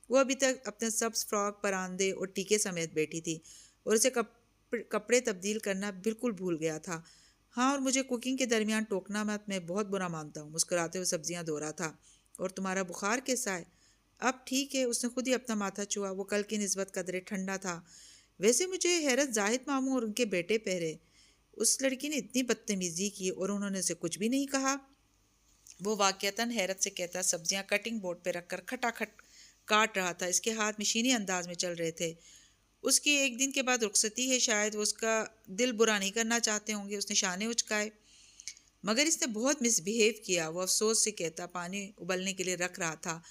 وہ ابھی تک اپنے سبز فراک، پراندے اور ٹیکے سمیت بیٹھی تھی اور اسے کپڑے تبدیل کرنا بالکل بھول گیا تھا. ہاں، اور مجھے کوکنگ کے درمیان ٹوکنا مت، میں بہت برا مانتا ہوں. مسکراتے ہوئے سبزیاں دھو رہا تھا. اور تمہارا بخار کیسا ہے؟ اب ٹھیک ہے. اس نے خود ہی اپنا ماتھا چھوا. وہ کل کی نسبت قدرے ٹھنڈا تھا. ویسے مجھے حیرت زاہد ماموں اور ان کے بیٹے پہ ہے. اس لڑکی نے اتنی بدتمیزی کی اور انہوں نے اسے کچھ بھی نہیں کہا. وہ واقعتاً حیرت سے کہتا سبزیاں کٹنگ بورڈ پہ رکھ کر کھٹا کھٹ کاٹ رہا تھا. اس کے ہاتھ مشینی انداز میں چل رہے تھے. اس کی ایک دن کے بعد رخصتی ہے، شاید وہ اس کا دل برا نہیں کرنا چاہتے ہوں گے. اس نے شانے اچکائے. مگر اس نے بہت مس بہیو کیا، وہ افسوس سے کہتا. پانی ابلنے کے لیے رکھ رہا تھا.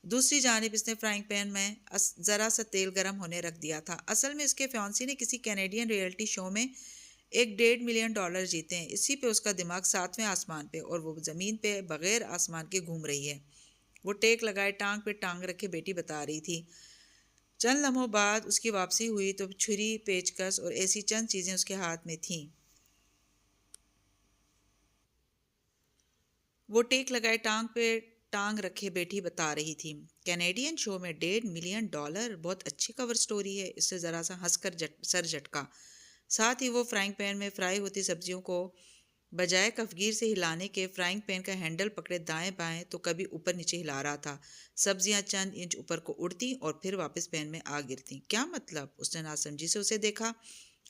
دوسری جانب اس نے فرائنگ پین میں ذرا سا تیل گرم ہونے رکھ دیا تھا. اصل میں اس کے فیانسی نے کسی کینیڈین ریئلٹی شو میں $1.5 ملین جیتے ہیں. اسی پہ اس کا دماغ 7ویں آسمان پہ، اور وہ زمین پہ بغیر آسمان کے گھوم رہی ہے. وہ ٹیک لگائے ٹانگ پہ ٹانگ رکھے بیٹی بتا رہی تھی. چند لمحوں بعد اس کی واپسی ہوئی تو چھری، پیچکس اور ایسی چند چیزیں اس کے ہاتھ میں تھیں. وہ ٹیک لگائے ٹانگ پہ ٹانگ رکھے بیٹھی بتا رہی تھی. کینیڈین شو میں $1.5 ملین، بہت اچھی کور سٹوری ہے. اس سے ذرا سا ہنس کر سر جھٹکا. ساتھ ہی وہ فرائنگ پین میں فرائی ہوتی سبزیوں کو بجائے کفگیر سے ہلانے کے فرائنگ پین کا ہینڈل پکڑے دائیں بائیں تو کبھی اوپر نیچے ہلا رہا تھا. سبزیاں چند انچ اوپر کو اڑتی اور پھر واپس پین میں آ گرتی. کیا مطلب؟ اس نے ناسمجھی سے اسے دیکھا.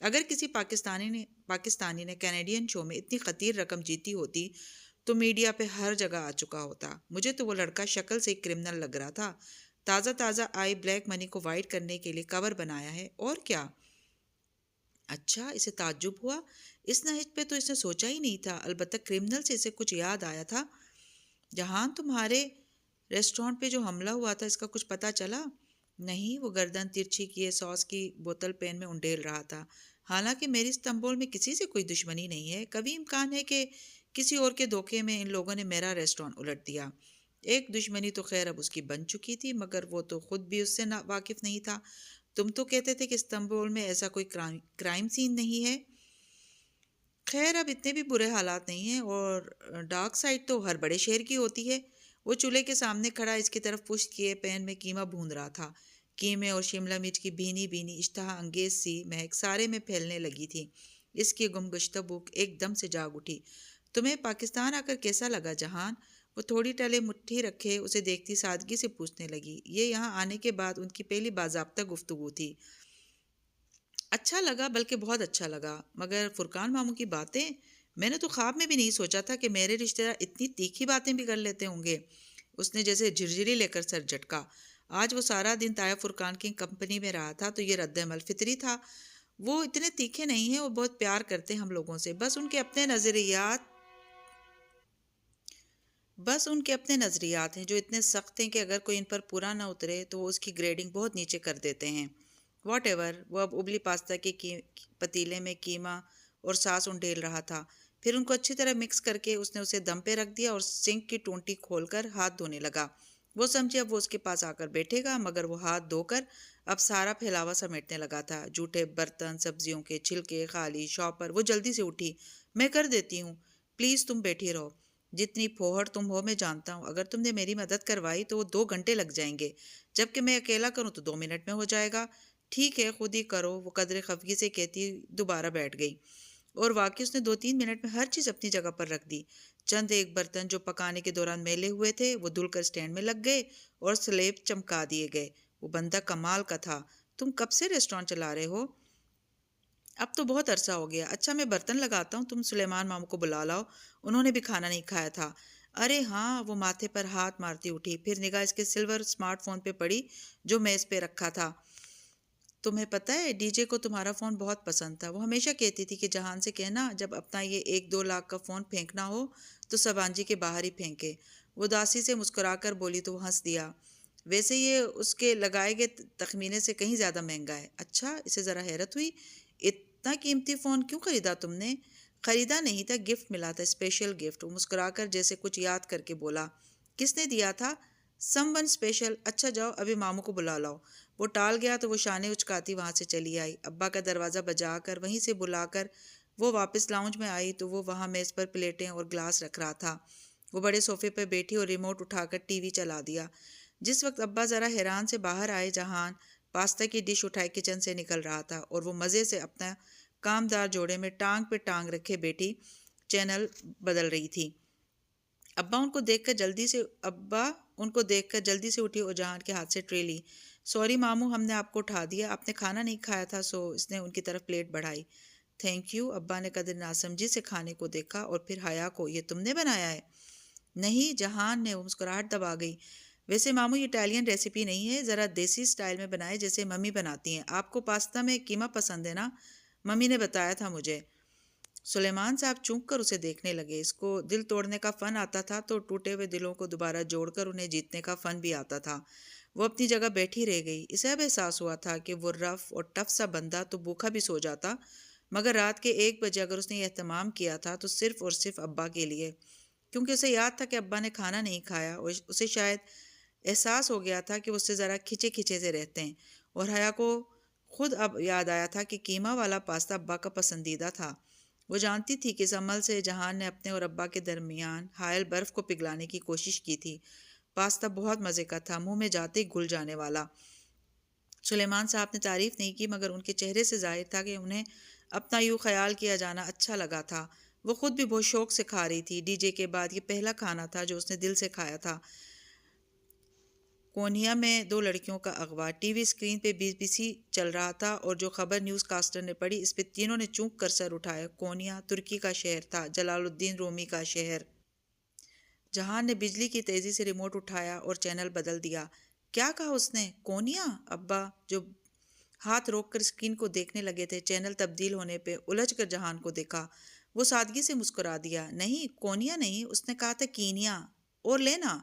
اگر کسی پاکستانی نے کینیڈین شو میں اتنی خطیر رقم جیتی ہوتی تو میڈیا پہ ہر جگہ آ چکا ہوتا. مجھے تو وہ لڑکا شکل سے ایک کرمنل لگ رہا تھا. تازہ تازہ آئی بلیک منی کو وائٹ کرنے کے لیے کور بنایا ہے اور کیا. اچھا، اسے تعجب ہوا. اس نہج پہ تو اس نے سوچا ہی نہیں تھا. البتہ کرمنل سے اسے کچھ یاد آیا تھا. جہاں تمہارے ریسٹورانٹ پہ جو حملہ ہوا تھا اس کا کچھ پتہ چلا؟ نہیں. وہ گردن ترچھی کیے ساس کی بوتل پین میں انڈیل رہا تھا. حالانکہ میری استنبول میں کسی سے کوئی دشمنی نہیں ہے. کبھی امکان ہے کہ کسی اور کے دھوکے میں ان لوگوں نے میرا ریسٹورانٹ الٹ دیا. ایک دشمنی تو خیر اب اس کی بن چکی تھی، مگر وہ تو خود بھی اس سے واقف نہیں تھا. تم تو کہتے تھے کہ استنبول میں ایسا کوئی کرائم سین نہیں ہے. خیر اب اتنے بھی برے حالات نہیں ہیں، اور ڈارک سائڈ تو ہر بڑے شہر کی ہوتی ہے. وہ چولہے کے سامنے کھڑا اس کی طرف پشت کیے پین میں قیمہ بھون رہا تھا. قیمے اور شملہ مرچ کی بھینی بھینی اشتہا انگیز سی مہک سارے میں پھیلنے لگی تھی. اس کی گمگشتہ بھوک ایک دم سے جاگ اٹھی. تمہیں پاکستان آ کر کیسا لگا جہان؟ وہ تھوڑی ٹلے مٹھی رکھے اسے دیکھتی سادگی سے پوچھنے لگی. یہ یہاں آنے کے بعد ان کی پہلی باضابطہ گفتگو تھی. اچھا لگا، بلکہ بہت اچھا لگا. مگر فرقان ماموں کی باتیں، میں نے تو خواب میں بھی نہیں سوچا تھا کہ میرے رشتہ دار اتنی تیکھی باتیں بھی کر لیتے ہوں گے. اس نے جیسے جھرجھری لے کر سر جھٹکا. آج وہ سارا دن تایا فرقان کی کمپنی میں رہا تھا تو یہ رد عمل فطری تھا. وہ اتنے تیکھے نہیں ہیں، وہ بہت پیار کرتے ہم لوگوں سے. بس ان کے اپنے نظریات ہیں جو اتنے سخت ہیں کہ اگر کوئی ان پر پورا نہ اترے تو وہ اس کی گریڈنگ بہت نیچے کر دیتے ہیں. What ever. وہ اب ابلی پاستا کے پتیلے میں قیمہ اور ساس انڈیل رہا تھا. پھر ان کو اچھی طرح مکس کر کے اس نے اسے دم پہ رکھ دیا اور سنک کی ٹونٹی کھول کر ہاتھ دھونے لگا. وہ سمجھے اب وہ اس کے پاس آ کر بیٹھے گا، مگر وہ ہاتھ دھو کر اب سارا پھیلاوا سمیٹنے لگا تھا. جھوٹے برتن، سبزیوں کے چھلکے، خالی شاپر. وہ جلدی سے اٹھی. میں کر دیتی ہوں، پلیز تم بیٹھی رہو. جتنی پھوہڑ تم ہو میں جانتا ہوں. اگر تم نے میری مدد کروائی تو وہ 2 گھنٹے لگ جائیں گے، جبکہ میں اکیلا کروں تو 2 منٹ میں ہو جائے گا. ٹھیک ہے، خود ہی کرو. وہ قدرے خفگی سے کہتی دوبارہ بیٹھ گئی. اور واقعی اس نے 2-3 منٹ میں ہر چیز اپنی جگہ پر رکھ دی. چند ایک برتن جو پکانے کے دوران میلے ہوئے تھے وہ دھل کر سٹینڈ میں لگ گئے اور سلیب چمکا دیے گئے. وہ بندہ کمال کا تھا. تم کب سے ریسٹورانٹ چلا رہے ہو؟ اب تو بہت عرصہ ہو گیا. اچھا میں برتن لگاتا ہوں، تم سلیمان ماموں کو بلا لاؤ، انہوں نے بھی کھانا نہیں کھایا تھا. ارے ہاں. وہ ماتھے پر ہاتھ مارتی اٹھی. پھر نگاہ اس کے سلور اسمارٹ فون پہ پڑی جو میز پہ رکھا تھا. تمہیں پتہ ہے ڈی جے کو تمہارا فون بہت پسند تھا. وہ ہمیشہ کہتی تھی کہ جہان سے کہنا جب اپنا یہ 1-2 لاکھ کا فون پھینکنا ہو تو سبانجی کے باہر ہی پھینکے. وہ اداسی سے مسکرا کر بولی تو وہ ہنس دیا۔ ویسے یہ اس کے لگائے گئے تخمینے سے کہیں زیادہ مہنگا ہے۔ اچھا، اسے ذرا حیرت ہوئی۔ اتنا قیمتی فون کیوں خریدا تم نے؟ خریدا نہیں تھا، گفٹ ملا تھا، اسپیشل گفٹ۔ وہ مسکرا کر جیسے کچھ یاد کر کے بولا۔ کس نے دیا تھا؟ Some one special. اچھا جاؤ ابھی ماموں کو بلا لاؤ۔ وہ ٹال گیا تو وہ شانے اچکاتی وہاں سے چلی آئی۔ ابا کا دروازہ بجا کر وہیں سے بلا کر وہ واپس لاؤنج میں آئی تو وہ وہاں میز پر پلیٹیں اور گلاس رکھ رہا تھا۔ وہ بڑے صوفے پہ بیٹھی اور ریموٹ اٹھا کر ٹی وی چلا دیا۔ جس وقت ابا ذرا حیران سے باہر آئے، جہان پاستا کی ڈش اٹھائے کچن سے نکل رہا تھا اور وہ مزے سے اپنا کامدار جوڑے میں ٹانگ پہ ٹانگ رکھے بیٹھی چینل بدل رہی تھی۔ ابا ان کو دیکھ کر جلدی سے اٹھی اور جہان کے ہاتھ سے ٹرے لی۔ سوری ماموں، ہم نے آپ کو اٹھا دیا، آپ نے کھانا نہیں کھایا تھا، سو اس نے ان کی طرف پلیٹ بڑھائی۔ Thank you. ابا نے قدر ناسمجھی سے کھانے کو دیکھا اور پھر حیا کو۔ یہ تم نے بنایا ہے؟ نہیں، جہان نے۔ وہ مسکراہٹ دبا گئی۔ ویسے ماموں یہ اٹالین ریسیپی نہیں ہے، ذرا دیسی سٹائل میں بنائے جیسے ممی بناتی ہیں۔ آپ کو پاستا میں قیمہ پسند ہے نا؟ ممی نے بتایا تھا مجھے۔ سلیمان صاحب چونک کر اسے دیکھنے لگے۔ اس کو دل توڑنے کا فن آتا تھا تو ٹوٹے ہوئے دلوں کو دوبارہ جوڑ کر انہیں جیتنے کا فن بھی آتا تھا۔ وہ اپنی جگہ بیٹھی رہ گئی۔ اسے اب احساس ہوا تھا کہ وہ رف اور ٹف سا بندہ تو بھوکا بھی سو جاتا، مگر رات کے 1 بجے اگر اس نے یہ اہتمام کیا تھا تو صرف اور صرف ابا کے لیے، کیونکہ اسے یاد تھا کہ ابا نے کھانا نہیں کھایا اور اسے شاید احساس ہو گیا تھا کہ وہ اس سے ذرا کھچے کھچے سے رہتے ہیں، اور حیا کو خود اب یاد آیا تھا کہ قیمہ والا پاستا ابا کا پسندیدہ تھا۔ وہ جانتی تھی کہ اس عمل سے جہان نے اپنے اور ابا کے درمیان حائل برف کو پگھلانے کی کوشش کی تھی۔ پاستا بہت مزے کا تھا، منہ میں جاتے ہی گھل جانے والا۔ سلیمان صاحب نے تعریف نہیں کی، مگر ان کے چہرے سے ظاہر تھا کہ انہیں اپنا یوں خیال کیا جانا اچھا لگا تھا۔ وہ خود بھی بہت شوق سے کھا رہی تھی۔ ڈی جے کے بعد یہ پہلا کھانا تھا جو اس نے دل سے کھایا تھا۔ کونیا میں 2 لڑکیوں کا اغوا۔ ٹی وی اسکرین پہ BBC چل رہا تھا اور جو خبر نیوز کاسٹر نے پڑھی اس پہ تینوں نے چونک کر سر اٹھایا۔ کونیا ترکی کا شہر تھا، جلال الدین رومی کا شہر۔ جہان نے بجلی کی تیزی سے ریموٹ اٹھایا اور چینل بدل دیا۔ کیا کہا اس نے؟ کونیا؟ ابا جو ہاتھ روک کر اسکرین کو دیکھنے لگے تھے، چینل تبدیل ہونے پہ الجھ کر جہان کو دیکھا۔ وہ سادگی سے مسکرا دیا۔ نہیں، کونیا نہیں، اس نے کہا تھا کینیا۔ اور لینا۔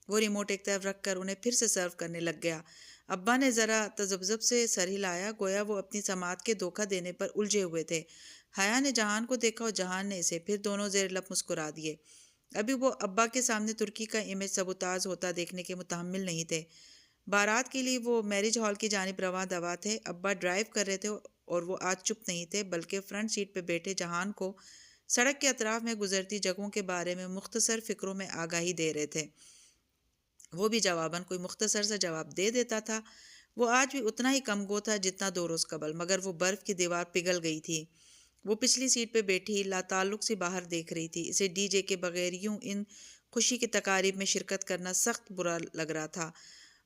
وہ ریموٹ ایک طرف رکھ کر انہیں پھر سے سرو کرنے لگ گیا۔ ابا نے ذرا تذبذب سے سر ہلایا، گویا وہ اپنی سماعت کے دھوکہ دینے پر الجھے ہوئے تھے۔ حیا نے جہان کو دیکھا اور جہان نے اسے، پھر دونوں زیر لب مسکرا دیے۔ ابھی وہ ابا کے سامنے ترکی کا امیج سبوتاژ ہوتا دیکھنے کے متحمل نہیں تھے۔ بارات کے لیے وہ میرج ہال کی جانب رواں دوا تھے۔ ابا ڈرائیو کر رہے تھے اور وہ آج چپ نہیں تھے، بلکہ فرنٹ سیٹ پہ بیٹھے جہان کو سڑک کے اطراف میں گزرتی جگہوں کے بارے میں مختصر فکروں میں آگاہی دے رہے تھے۔ وہ بھی جواباً کوئی مختصر سا جواب دے دیتا تھا۔ وہ آج بھی اتنا ہی کم گو تھا جتنا 2 روز قبل، مگر وہ برف کی دیوار پگھل گئی تھی۔ وہ پچھلی سیٹ پہ بیٹھی لا تعلق سی باہر دیکھ رہی تھی۔ اسے ڈی جے کے بغیر یوں ان خوشی کی تقاریب میں شرکت کرنا سخت برا لگ رہا تھا۔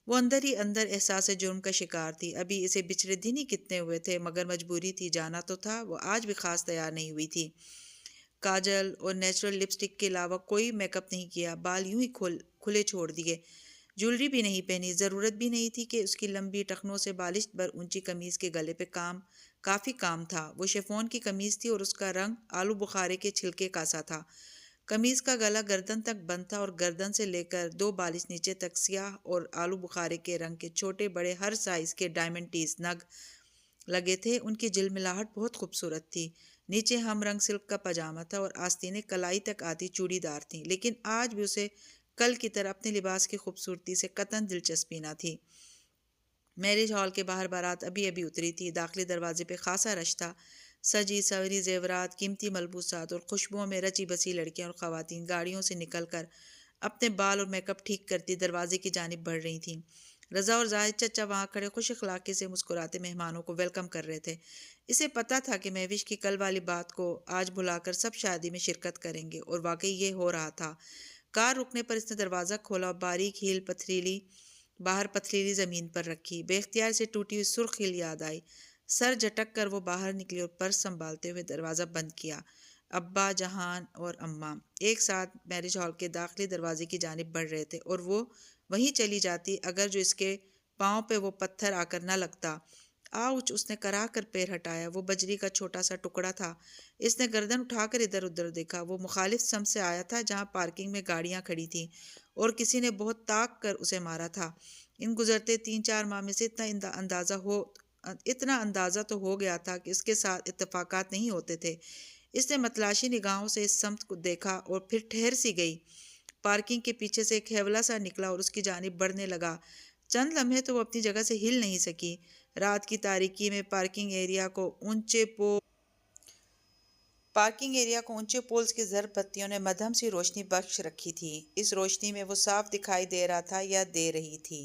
وہ اندر ہی اندر احساس جرم کا شکار تھی۔ ابھی اسے بچھڑے دن ہی کتنے ہوئے تھے، مگر مجبوری تھی، جانا تو تھا۔ وہ آج بھی خاص تیار نہیں ہوئی تھی۔ کاجل اور نیچرل لپسٹک کے علاوہ کوئی میک اپ نہیں کیا، بال یوں ہی کھلے چھوڑ دیے، جولری بھی نہیں پہنی۔ ضرورت بھی نہیں تھی کہ اس کی لمبی ٹخنوں سے بالشت بر اونچی قمیض کے گلے پہ کافی کام تھا۔ وہ شیفون کی قمیض تھی اور اس کا رنگ آلو بخارے کے چھلکے کا سا تھا۔ قمیض کا گلا گردن تک بند تھا اور گردن سے لے کر 2 بالش نیچے تک سیاہ اور آلو بخارے کے رنگ کے چھوٹے بڑے ہر سائز کے ڈائمنڈ ٹیز نگ لگے تھے۔ ان کی جلملاہٹ بہت خوبصورت تھی۔ نیچے ہم رنگ سلک کا پاجامہ تھا اور آستینیں کلائی تک آتی چوڑی دار تھیں، لیکن آج بھی اسے کل کی طرح اپنے لباس کی خوبصورتی سے قطعاً دلچسپی نہ تھی۔ میرج ہال کے باہر بارات ابھی اتری تھی۔ داخلی دروازے پہ خاصا رش تھا۔ سجی سوری زیورات، قیمتی ملبوسات اور خوشبوؤں میں رچی بسی لڑکیاں اور خواتین گاڑیوں سے نکل کر اپنے بال اور میک اپ ٹھیک کرتی دروازے کی جانب بڑھ رہی تھیں۔ رضا اور زاہد چچا وہاں کھڑے خوش اخلاقی سے مسکراتے مہمانوں کو ویلکم کر رہے تھے۔ اسے پتہ تھا کہ مہوش کی کل والی بات کو آج بھلا کر سب شادی میں شرکت کریں گے، اور واقعی یہ ہو رہا تھا۔ کار رکنے پر اس نے دروازہ کھولا اور باریک ہیل باہر پتھریلی زمین پر رکھی۔ بے اختیار سے ٹوٹی ہوئی سرخ ہیل یاد آئی۔ سر جھٹک کر وہ باہر نکلی اور پرس سنبھالتے ہوئے دروازہ بند کیا۔ ابا، جہان اور اماں ایک ساتھ میرج ہال کے داخلی دروازے کی جانب بڑھ رہے تھے، اور وہ وہیں چلی جاتی اگر جو اس کے پاؤں پہ وہ پتھر آ کر نہ لگتا۔ آؤچ! اس نے کرا کر پیر ہٹایا۔ وہ بجری کا چھوٹا سا ٹکڑا تھا۔ اس نے گردن اٹھا کر ادھر ادھر دیکھا۔ وہ مخالف سمت سے آیا تھا جہاں پارکنگ میں گاڑیاں کھڑی تھیں اور کسی نے بہت طاق کر اسے مارا تھا۔ ان گزرتے 3-4 ماہ میں سے اتنا اندازہ تو ہو گیا تھا کہ اس کے ساتھ اتفاقات نہیں ہوتے تھے۔ اس نے متلاشی نگاہوں سے اس سمت کو دیکھا اور پھر ٹھہر سی گئی۔ پارکنگ کے پیچھے سے ایک حیولہ سا نکلا اور اس کی جانب بڑھنے لگا۔ چند لمحے تو وہ اپنی جگہ سے ہل نہیں سکی۔ رات کی تاریکی میں پارکنگ ایریا کو اونچے پولز کی زرد بتیوں نے مدھم سی روشنی بخش رکھی تھی۔ اس روشنی میں وہ صاف دکھائی دے رہا تھا یا دے رہی تھی۔